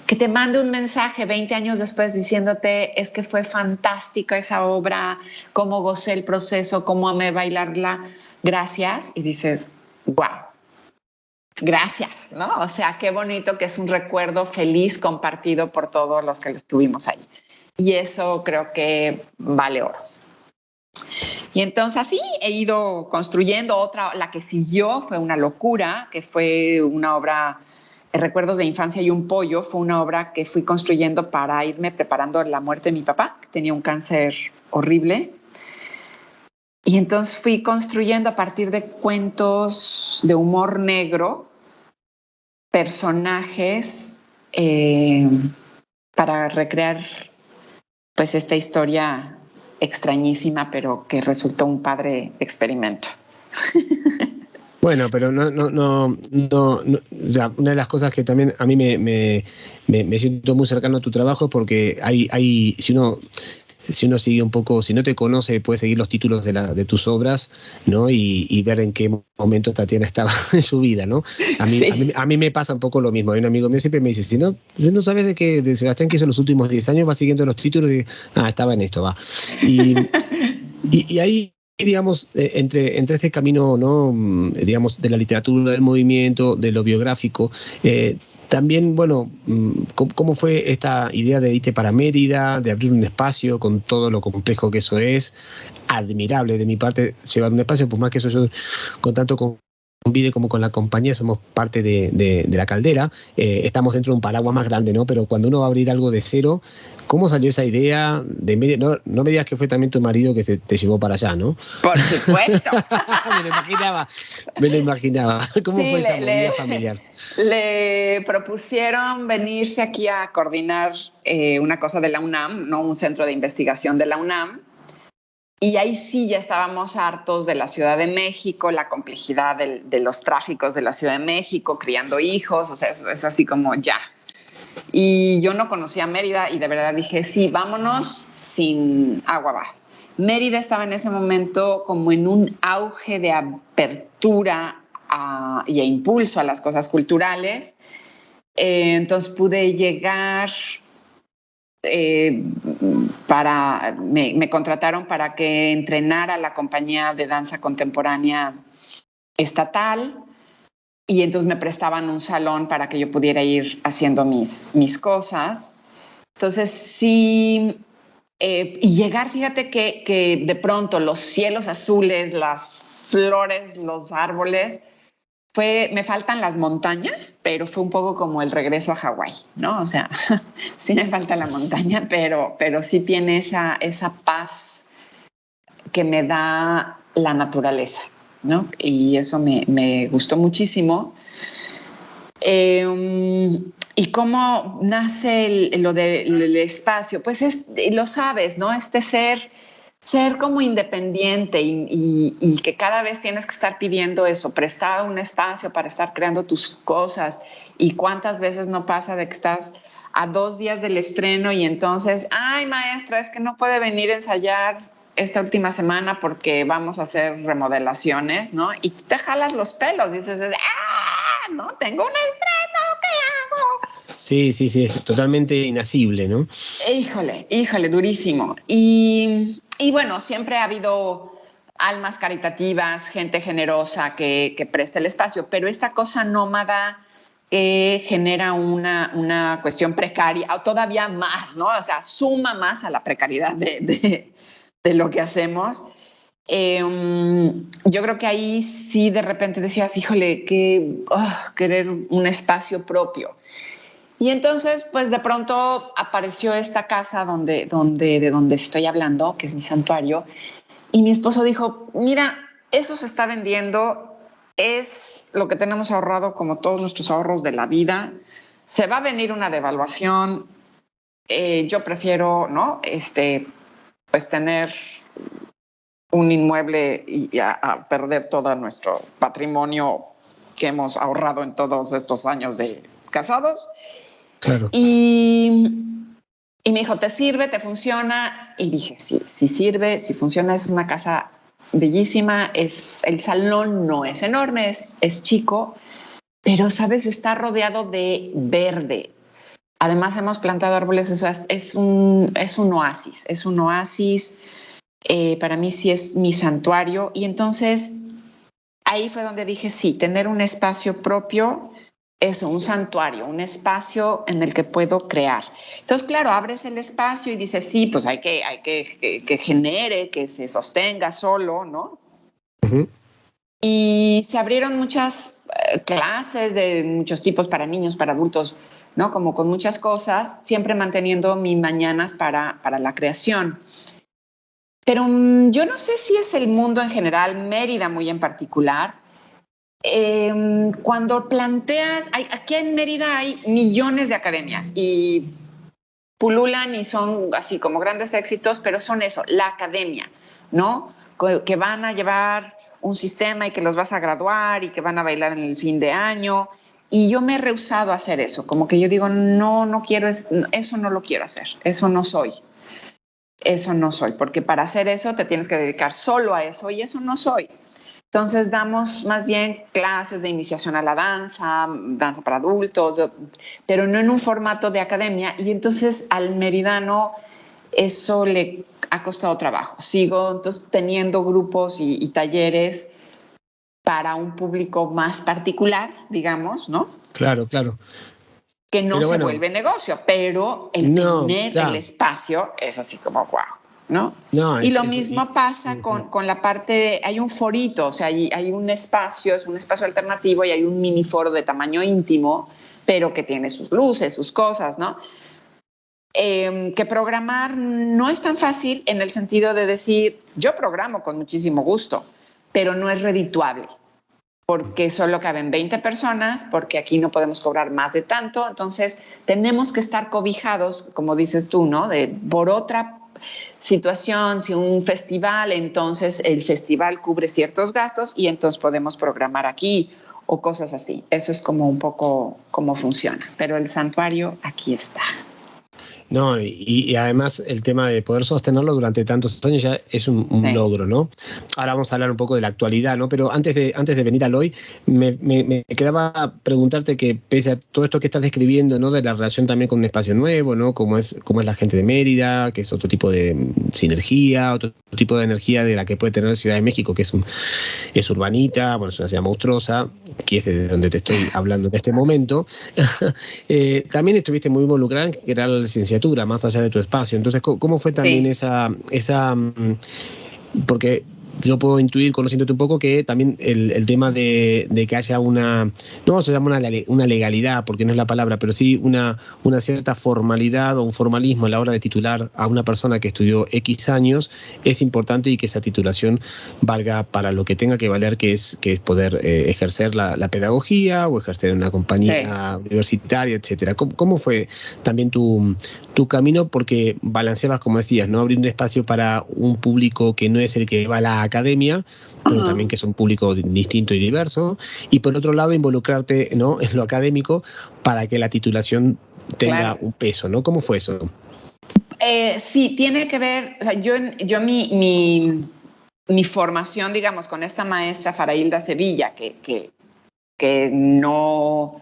que te mande un mensaje 20 años después diciéndote, es que fue fantástica esa obra, cómo gocé el proceso, cómo amé bailarla, gracias. Y dices, wow, gracias, ¿no? O sea, qué bonito que es un recuerdo feliz compartido por todos los que estuvimos ahí. Y eso creo que vale oro. Y entonces así he ido construyendo otra. La que siguió fue Una Locura, que fue una obra, Recuerdos de Infancia y un Pollo. Fue una obra que fui construyendo para irme preparando la muerte de mi papá, que tenía un cáncer horrible. Y entonces fui construyendo a partir de cuentos de humor negro, personajes, para recrear pues esta historia extrañísima, pero que resultó un padre experimento. Bueno, pero no, o sea, una de las cosas que también a mí me siento muy cercano a tu trabajo es porque hay si uno si uno sigue un poco, si no te conoce, puede seguir los títulos de tus obras, ¿no? Y ver en qué momento Tatiana estaba en su vida, ¿no? A mí me pasa un poco lo mismo. Hay un amigo mío siempre me dice, si no sabes de Sebastián que hizo los últimos 10 años, va siguiendo los títulos y estaba en esto, va. Y ahí, digamos, entre este camino, ¿no? Digamos, de la literatura, del movimiento, de lo biográfico, también, bueno, ¿cómo fue esta idea de irte para Mérida, de abrir un espacio con todo lo complejo que eso es? Admirable de mi parte llevar un espacio, pues más que eso yo con tanto con Vide como con la compañía somos parte de la Caldera, estamos dentro de un paraguas más grande, ¿no? Pero cuando uno va a abrir algo de cero, ¿cómo salió esa idea de Mérida? No me digas que fue también tu marido que te llevó para allá, ¿no? Por supuesto. me lo imaginaba. ¿Cómo fue esa movida familiar? Le propusieron venirse aquí a coordinar una cosa de la UNAM, ¿no? Un centro de investigación de la UNAM. Y ahí sí ya estábamos hartos de la Ciudad de México, la complejidad de los tráficos de la Ciudad de México, criando hijos, o sea, es así como ya. Y yo no conocía Mérida y de verdad dije, sí, vámonos sin agua va. Mérida estaba en ese momento como en un auge de apertura y impulso a las cosas culturales. Entonces pude llegar... me contrataron para que entrenara la compañía de danza contemporánea estatal y entonces me prestaban un salón para que yo pudiera ir haciendo mis cosas. Entonces sí, y llegar, fíjate que de pronto los cielos azules, las flores, los árboles, me faltan las montañas, pero fue un poco como el regreso a Hawái, ¿no? O sea, sí me falta la montaña, pero sí tiene esa paz que me da la naturaleza, ¿no? Y eso me gustó muchísimo. ¿Y cómo nace lo del espacio? Pues lo sabes, ¿no? Ser como independiente y que cada vez tienes que estar pidiendo eso, prestar un espacio para estar creando tus cosas. Y cuántas veces no pasa de que estás a 2 días del estreno y entonces, ay, maestra, es que no puede venir a ensayar esta última semana porque vamos a hacer remodelaciones, ¿no? Y tú te jalas los pelos y dices, no, tengo un estreno, ¿qué hago? Sí, es totalmente inasible, ¿no? Híjole, durísimo. Y bueno, siempre ha habido almas caritativas, gente generosa que presta el espacio, pero esta cosa nómada genera una cuestión precaria, o todavía más, ¿no? O sea, suma más a la precariedad de lo que hacemos. Yo creo que ahí sí de repente decías, híjole, querer un espacio propio. Y entonces, pues de pronto apareció esta casa de donde estoy hablando, que es mi santuario, y mi esposo dijo, mira, eso se está vendiendo, es lo que tenemos ahorrado como todos nuestros ahorros de la vida, se va a venir una devaluación, yo prefiero, ¿no? Pues tener un inmueble y a perder todo nuestro patrimonio que hemos ahorrado en todos estos años de casados. Claro. Y me dijo, ¿te sirve? ¿Te funciona? Y dije, sí sirve, sí funciona, es una casa bellísima, el salón no es enorme, es chico, pero, ¿sabes? Está rodeado de verde. Además, hemos plantado árboles, es un oasis, para mí sí es mi santuario. Y entonces, ahí fue donde dije, sí, tener un espacio propio, eso, un santuario, un espacio en el que puedo crear. Entonces, claro, abres el espacio y dices, sí, pues hay que genere, que se sostenga solo, ¿no? Uh-huh. Y se abrieron muchas clases de muchos tipos para niños, para adultos, ¿no? Como con muchas cosas, siempre manteniendo mis mañanas para la creación. Pero yo no sé si es el mundo en general, Mérida muy en particular. Cuando planteas, aquí en Mérida hay millones de academias y pululan y son así como grandes éxitos, pero son eso, la academia, ¿no? Que van a llevar un sistema y que los vas a graduar y que van a bailar en el fin de año. Y yo me he rehusado a hacer eso, como que yo digo, no quiero, eso no lo quiero hacer, eso no soy. eso no soy, porque para hacer eso te tienes que dedicar solo a eso y eso no soy. Entonces damos más bien clases de iniciación a la danza, danza para adultos, pero no en un formato de academia, y entonces al meridano eso le ha costado trabajo. Sigo entonces teniendo grupos y talleres para un público más particular, digamos, ¿no? Claro, claro. Que no Pero se bueno, vuelve negocio, pero el no, tener el ya, espacio es así como wow, ¿no? no, Y lo eso, mismo pasa con la parte, hay un forito, o sea, hay un espacio, es un espacio alternativo y hay un mini foro de tamaño íntimo, pero que tiene sus luces, sus cosas, ¿no? Que programar no es tan fácil en el sentido de decir, yo programo con muchísimo gusto, pero no es redituable, porque solo caben 20 personas, porque aquí no podemos cobrar más de tanto, entonces tenemos que estar cobijados, como dices tú, ¿no? Por otra situación, si un festival, entonces el festival cubre ciertos gastos y entonces podemos programar aquí o cosas así. Eso es como un poco cómo funciona, pero el santuario aquí está. No, y además el tema de poder sostenerlo durante tantos años ya es un logro, ¿no? Ahora vamos a hablar un poco de la actualidad, ¿no? Pero antes de venir al hoy, me quedaba preguntarte que pese a todo esto que estás describiendo, ¿no? De la relación también con un espacio nuevo, ¿no? Como es la gente de Mérida, que es otro tipo de sinergia, otro tipo de energía de la que puede tener Ciudad de México, que es urbanita, bueno, es una ciudad monstruosa, que es de donde te estoy hablando en este momento. También estuviste muy involucrada en crear la licenciatura, más allá de tu espacio. Entonces, ¿cómo fue también esa porque yo puedo intuir, conociéndote un poco, que también el tema de que haya no vamos a llamar una legalidad, porque no es la palabra, pero sí una cierta formalidad o un formalismo a la hora de titular a una persona que estudió X años, es importante, y que esa titulación valga para lo que tenga que valer, que es poder ejercer la pedagogía o ejercer en una compañía universitaria, etcétera. ¿Cómo fue también tu camino? Porque balanceabas, como decías, ¿no? Abrir un espacio para un público que no es el que va a la academia, pero también que es un público distinto y diverso, y por otro lado involucrarte, ¿no? En lo académico para que la titulación tenga un peso, ¿no? ¿Cómo fue eso? Sí, tiene que ver, o sea, yo mi formación, digamos, con esta maestra Farailda Sevilla, que no,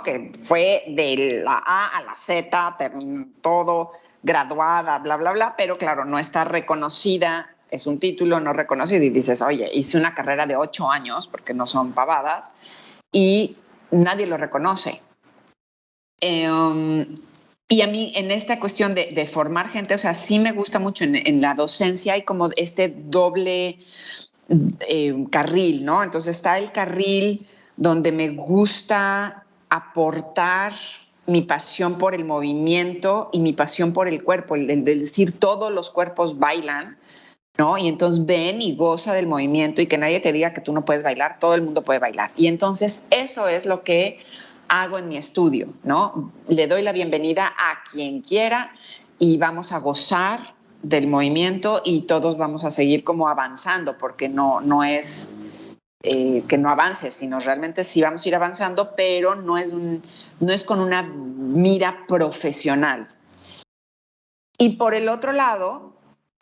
que fue de la A a la Z, terminó todo, graduada, bla, bla, bla, pero claro, no está reconocida, es un título no reconocido, y dices, oye, hice una carrera de 8 años, porque no son pavadas, y nadie lo reconoce. Y a mí, en esta cuestión de formar gente, o sea, sí me gusta mucho en la docencia, hay como este doble carril, ¿no? Entonces está el carril donde me gusta aportar mi pasión por el movimiento y mi pasión por el cuerpo, el de decir todos los cuerpos bailan, ¿no? Y entonces ven y goza del movimiento, y que nadie te diga que tú no puedes bailar, todo el mundo puede bailar. Y entonces eso es lo que hago en mi estudio, ¿no? Le doy la bienvenida a quien quiera y vamos a gozar del movimiento, y todos vamos a seguir como avanzando, porque no es que no avance, sino realmente sí vamos a ir avanzando, pero no es con una mira profesional. Y por el otro lado,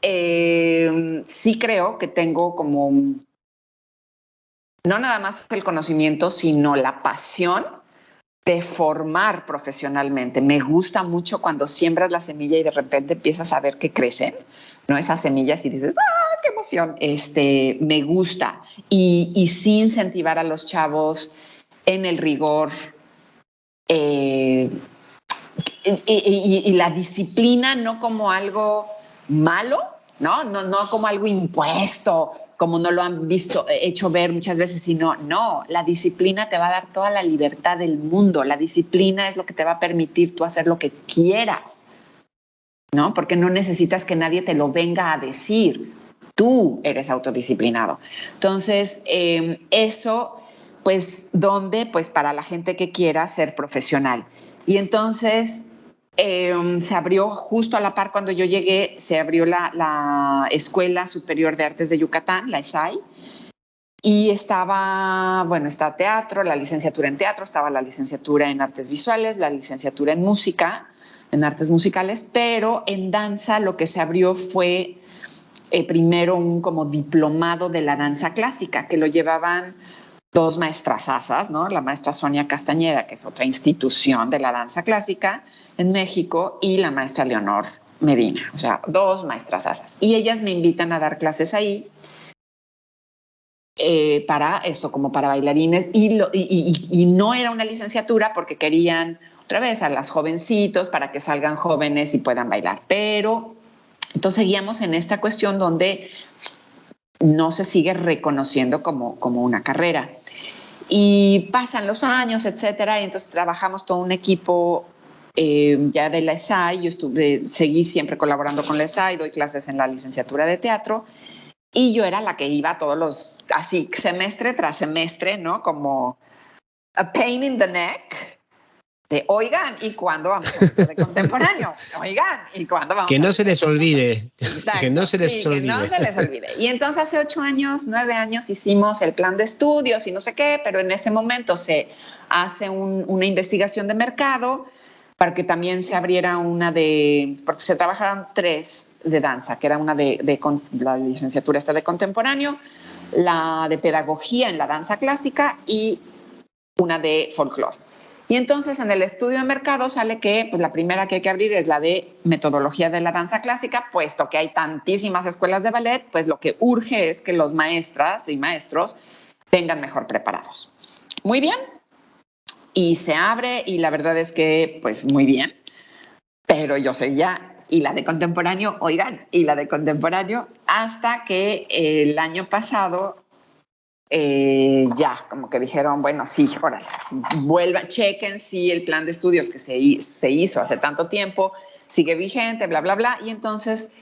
sí creo que tengo como no nada más el conocimiento, sino la pasión de formar profesionalmente. Me gusta mucho cuando siembras la semilla y de repente empiezas a ver que crecen, ¿no? Esas semillas, y dices, ¡ah, qué emoción! Me gusta. Y sí incentivar a los chavos en el rigor y la disciplina, no como algo malo, ¿no? No como algo impuesto, como no lo han hecho ver muchas veces, sino, no, la disciplina te va a dar toda la libertad del mundo. La disciplina es lo que te va a permitir tú hacer lo que quieras, ¿no? Porque no necesitas que nadie te lo venga a decir. Tú eres autodisciplinado. Entonces, eso, pues, ¿dónde? Pues para la gente que quiera ser profesional. Y entonces se abrió justo a la par cuando yo llegué, se abrió la Escuela Superior de Artes de Yucatán, la ESAI, y está teatro, la licenciatura en teatro, estaba la licenciatura en artes visuales, la licenciatura en música, en artes musicales, pero en danza lo que se abrió fue primero un como diplomado de la danza clásica, que lo llevaban dos maestrazas, ¿no? La maestra Sonia Castañeda, que es otra institución de la danza clásica en México, y la maestra Leonor Medina, o sea, dos maestrazas. Y ellas me invitan a dar clases ahí para esto, como para bailarines, y no era una licenciatura porque querían otra vez a las jovencitos para que salgan jóvenes y puedan bailar, pero entonces seguíamos en esta cuestión donde no se sigue reconociendo como una carrera. Y pasan los años, etcétera, y entonces trabajamos todo un equipo ya de la ESAI. Yo seguí siempre colaborando con la ESAI, doy clases en la licenciatura de teatro, y yo era la que iba todos los, así, semestre tras semestre, ¿no? Como a pain in the neck. De, oigan, ¿y cuándo vamos a hacer de contemporáneo? Oigan, ¿y cuándo vamos que no se les olvide. Exacto, que no se les olvide. Que no se les olvide. Y entonces hace 8 años, 9 años hicimos el plan de estudios y no sé qué, pero en ese momento se hace una investigación de mercado para que también se abriera porque se trabajaron 3 de danza, que era una de la licenciatura esta de contemporáneo, la de pedagogía en la danza clásica y una de folclore. Y entonces en el estudio de mercado sale que pues, la primera que hay que abrir es la de metodología de la danza clásica, puesto que hay tantísimas escuelas de ballet, pues lo que urge es que los maestras y maestros vengan mejor preparados. Muy bien. Y se abre y la verdad es que pues muy bien, pero yo seguía y la de contemporáneo, oigan, y la de contemporáneo hasta que el año pasado ya, como que dijeron, bueno, sí, órale, vuelvan, chequen si el plan de estudios que se hizo hace tanto tiempo sigue vigente, bla, bla, bla, y entonces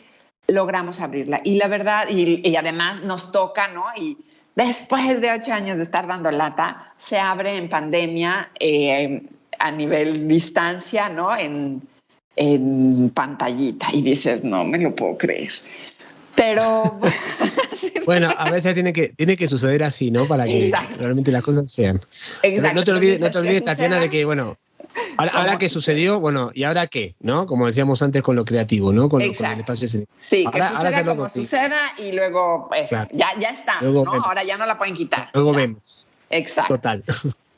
logramos abrirla. Y la verdad, y además nos toca, ¿no? Y después de 8 años de estar dando lata, se abre en pandemia a nivel distancia, ¿no? En pantallita, y dices, no me lo puedo creer. Pero... Bueno, a veces tiene que suceder así, ¿no? Para que realmente las cosas sean. Pero no te olvides, Tatiana, de que, bueno, ahora que sucedió, bueno, ¿y ahora qué? ¿No? Como decíamos antes con lo creativo, ¿no? Con el espacio escénico. Sí, que suceda como suceda y luego, pues, claro. ya está, luego ¿no? Vemos. Ahora ya no la pueden quitar. Luego vemos. Exacto. Total.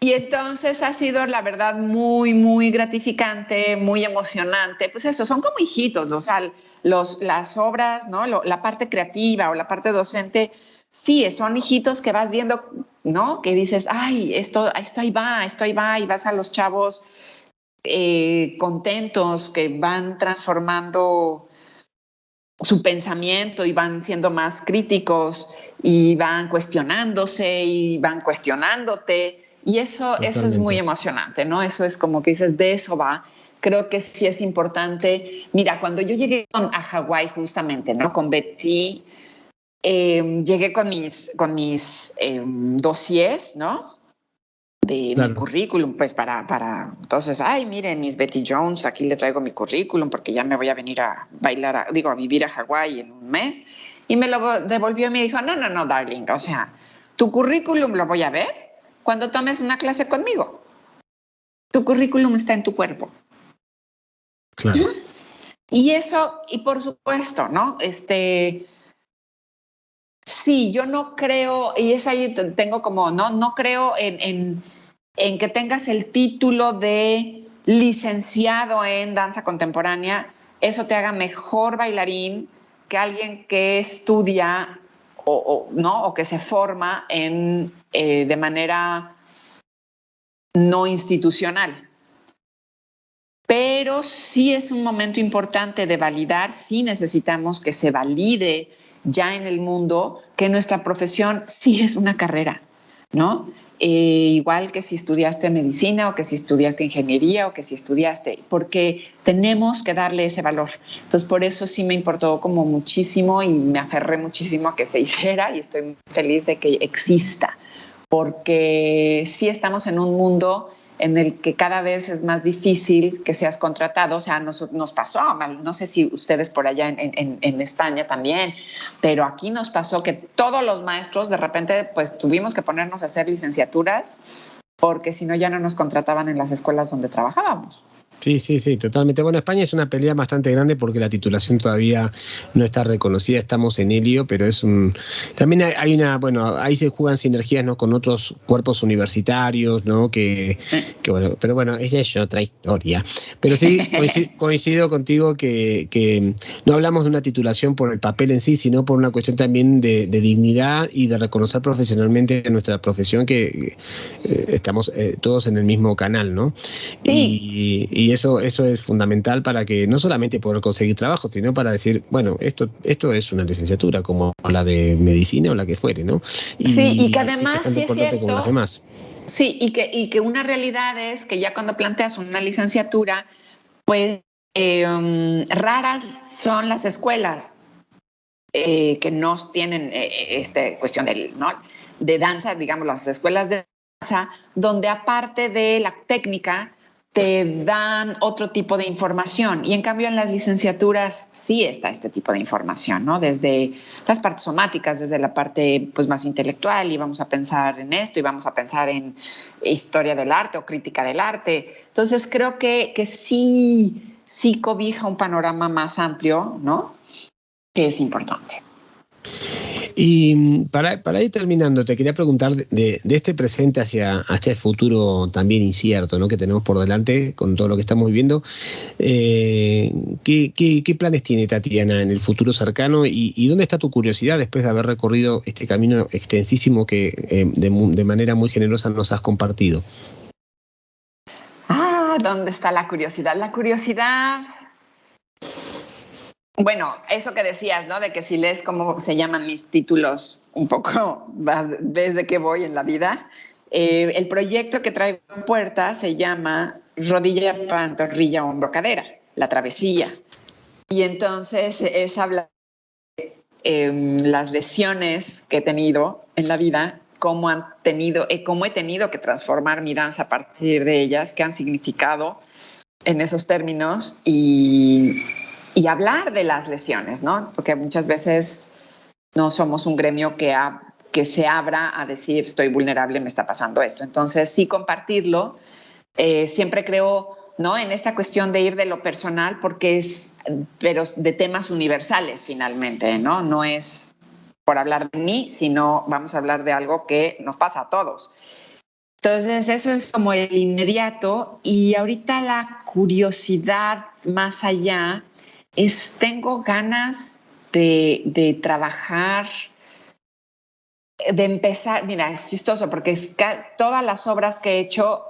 Y entonces ha sido, la verdad, muy, muy gratificante, muy emocionante. Pues eso, son como hijitos, o sea, las obras, ¿no? La parte creativa o la parte docente, sí, son hijitos que vas viendo, ¿no? Que dices, ay, esto ahí va, y vas a los chavos contentos, que van transformando su pensamiento y van siendo más críticos y van cuestionándose y van cuestionándote. Y eso es muy emocionante, ¿no? Eso es como que dices, de eso va. Creo que sí es importante. Mira, cuando yo llegué a Hawái justamente, ¿no? Con Betty, llegué con mis dossiers, ¿no? De mi currículum, pues para... Entonces, ay, miren, Miss Betty Jones, aquí le traigo mi currículum porque ya me voy a venir a bailar, a vivir a Hawái en un mes. Y me lo devolvió y me dijo, no, darling, o sea, tu currículum lo voy a ver cuando tomes una clase conmigo. Tu currículum está en tu cuerpo. Claro. Y eso, y por supuesto, ¿no? Sí, yo no creo, y es ahí tengo como, no creo en que tengas el título de licenciado en danza contemporánea, eso te haga mejor bailarín que alguien que estudia o que se forma de manera no institucional. Pero sí es un momento importante de validar, sí necesitamos que se valide ya en el mundo que nuestra profesión sí es una carrera, ¿no? Igual que si estudiaste medicina o que si estudiaste ingeniería o que si estudiaste, porque tenemos que darle ese valor. Entonces, por eso sí me importó como muchísimo y me aferré muchísimo a que se hiciera y estoy muy feliz de que exista, porque sí estamos en un mundo en el que cada vez es más difícil que seas contratado. O sea, nos pasó, no sé si ustedes por allá en España también, pero aquí nos pasó que todos los maestros de repente pues tuvimos que ponernos a hacer licenciaturas porque si no ya no nos contrataban en las escuelas donde trabajábamos. Sí, totalmente. Bueno, España es una pelea bastante grande porque la titulación todavía no está reconocida, estamos en ello, pero también hay una, bueno, ahí se juegan sinergias, ¿no? Con otros cuerpos universitarios, ¿no? Que bueno, pero bueno, esa es otra historia. Pero sí, coincido contigo que no hablamos de una titulación por el papel en sí, sino por una cuestión también de dignidad y de reconocer profesionalmente nuestra profesión, que estamos todos en el mismo canal, ¿no? Sí. Y eso es fundamental para que no solamente poder conseguir trabajo, sino para decir, bueno, esto es una licenciatura como la de medicina o la que fuere, ¿no? Sí, y que Y que es además tan sí es importante como las cierto, demás. sí, y que una realidad es que ya cuando planteas una licenciatura, pues raras son las escuelas que no tienen cuestión ¿no? de danza, digamos, las escuelas de danza, donde aparte de la técnica, te dan otro tipo de información. Y en cambio en las licenciaturas sí está este tipo de información, ¿no? Desde las partes somáticas, desde la parte pues, más intelectual, y vamos a pensar en esto, y vamos a pensar en historia del arte o crítica del arte. Entonces creo que sí cobija un panorama más amplio, ¿no? Que es importante. Y para ir terminando, te quería preguntar de este presente hacia el futuro también incierto, ¿no? Que tenemos por delante con todo lo que estamos viviendo. ¿Qué planes tiene Tatiana en el futuro cercano y dónde está tu curiosidad después de haber recorrido este camino extensísimo que de manera muy generosa nos has compartido? ¿Dónde está la curiosidad? La curiosidad, bueno, eso que decías, ¿no? De que si lees cómo se llaman mis títulos, un poco ves de qué voy en la vida. El proyecto que traigo en puerta se llama Rodilla, Pantorrilla, Hombro, Cadera, la travesía. Y entonces es hablar de las lesiones que he tenido en la vida, cómo he tenido que transformar mi danza a partir de ellas, qué han significado en esos términos y hablar de las lesiones, ¿no? Porque muchas veces no somos un gremio que se abra a decir estoy vulnerable, me está pasando esto. Entonces, sí compartirlo. Siempre creo, ¿no? En esta cuestión de ir de lo personal, pero de temas universales finalmente, ¿no? No es por hablar de mí, sino vamos a hablar de algo que nos pasa a todos. Entonces, eso es como el inmediato. Y ahorita la curiosidad más allá tengo ganas de trabajar, de empezar. Mira, es chistoso porque todas las obras que he hecho,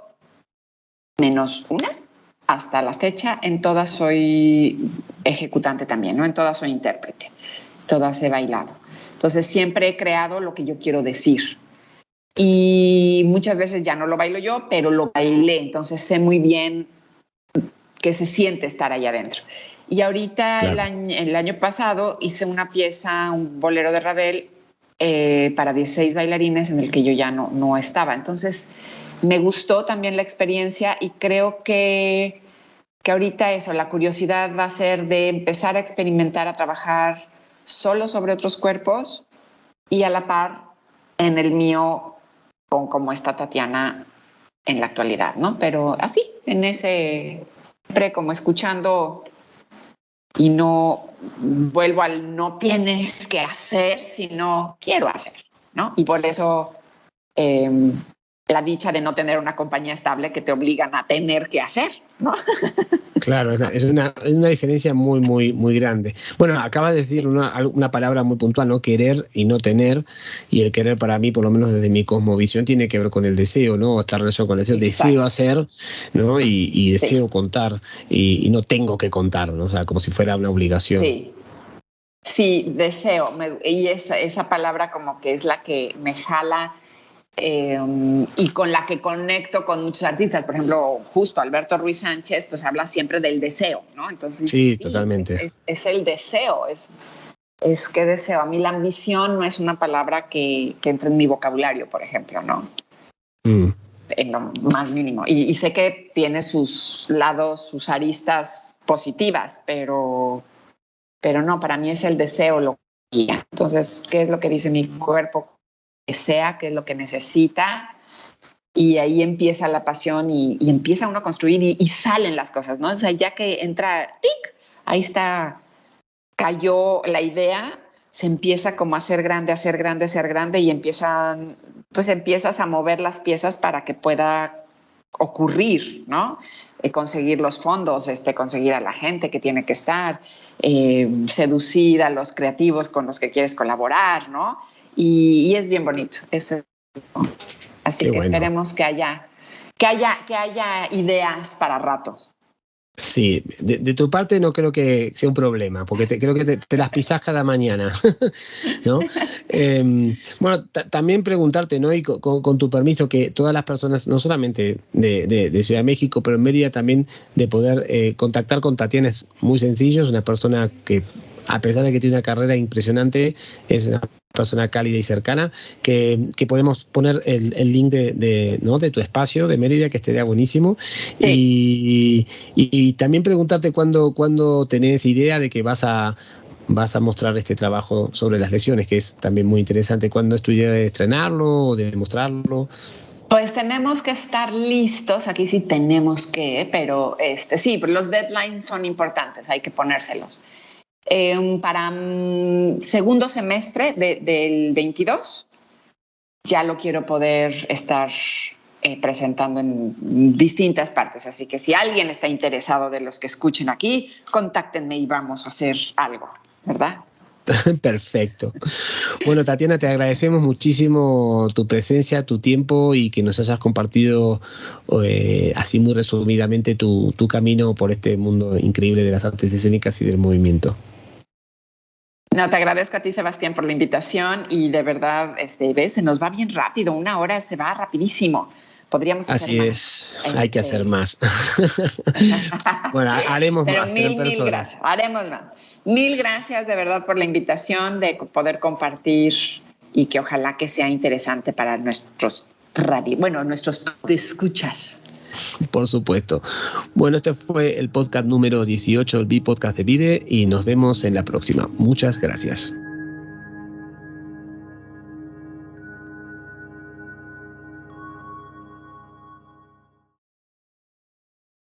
menos una, hasta la fecha, en todas soy ejecutante también, ¿no? En todas soy intérprete, todas he bailado. Entonces, siempre he creado lo que yo quiero decir. Y muchas veces ya no lo bailo yo, pero lo bailé, entonces sé muy bien qué se siente estar allá adentro. Y ahorita, Claro. el año pasado, hice una pieza, un bolero de Ravel, para 16 bailarines en el que yo ya no estaba. Entonces, me gustó también la experiencia y creo que ahorita eso, la curiosidad va a ser de empezar a experimentar, a trabajar solo sobre otros cuerpos y a la par en el mío con cómo está Tatiana en la actualidad, ¿no? Pero así, siempre como escuchando y no vuelvo al no tienes que hacer, sino quiero hacer, ¿no? Y por eso la dicha de no tener una compañía estable que te obligan a tener que hacer, ¿no? Claro, es una diferencia muy, muy, muy grande. Bueno, acaba de decir una palabra muy puntual, ¿no? Querer y no tener. Y el querer para mí, por lo menos desde mi cosmovisión, tiene que ver con el deseo, ¿no? Está relacionado con el deseo. Deseo Exacto. hacer, ¿no? Y deseo Sí, contar. Y no tengo que contar, ¿no? O sea, como si fuera una obligación. sí. Sí, deseo. Y esa palabra como que es la que me jala y con la que conecto con muchos artistas. Por ejemplo, justo Alberto Ruiz Sánchez, pues habla siempre del deseo, ¿no? Entonces dice, Sí, sí, totalmente. es el deseo, es que deseo. A mí la ambición no es una palabra que entre en mi vocabulario, por ejemplo, ¿no? Mm. En lo más mínimo. Y sé que tiene sus lados, sus aristas positivas, pero no, para mí es el deseo lo que guía. Entonces, ¿qué es lo que dice mi cuerpo? Que sea, qué es lo que necesita Y ahí empieza la pasión y empieza uno a construir y salen las cosas, ¿no? O sea, ya que entra, ¡tic! Ahí está, cayó la idea, se empieza como a hacer grande y empiezas a mover las piezas para que pueda ocurrir, ¿no? Conseguir los fondos, conseguir a la gente que tiene que estar, seducir a los creativos con los que quieres colaborar, ¿no? Y es bien bonito. Eso. Así Qué que bueno. esperemos que haya ideas para rato. Sí, de tu parte no creo que sea un problema, porque creo que te las pisás cada mañana, ¿no? Bueno, también preguntarte, ¿no? Y con tu permiso, que todas las personas, no solamente de Ciudad de México, pero en Mérida también, de poder contactar con Tatiana es muy sencillo, es una persona que, a pesar de que tiene una carrera impresionante, es una persona cálida y cercana, que podemos poner el link de tu espacio de Mérida, que estaría buenísimo. Sí. Y también preguntarte cuándo tenés idea de que vas a mostrar este trabajo sobre las lesiones, que es también muy interesante. ¿Cuándo es tu idea de estrenarlo o de mostrarlo? Pues tenemos que estar listos, aquí sí tenemos que, pero sí, los deadlines son importantes, hay que ponérselos. Para segundo semestre del 22 ya lo quiero poder estar presentando en distintas partes, así que si alguien está interesado de los que escuchen aquí, contáctenme y vamos a hacer algo, ¿verdad? Perfecto. Bueno, Tatiana, te agradecemos muchísimo tu presencia, tu tiempo y que nos hayas compartido así muy resumidamente tu camino por este mundo increíble de las artes escénicas y del movimiento. No, te agradezco a ti, Sebastián, por la invitación y de verdad, ves, se nos va bien rápido, 1 hora se va rapidísimo. Podríamos hacer más. Así es, hay que hacer más. Bueno, haremos pero más. Mil gracias, haremos más. Mil gracias de verdad por la invitación de poder compartir y que ojalá que sea interesante para nuestros escuchas. Por supuesto. Bueno, este fue el podcast número 18, el B-Podcast de Vide, y nos vemos en la próxima. Muchas gracias.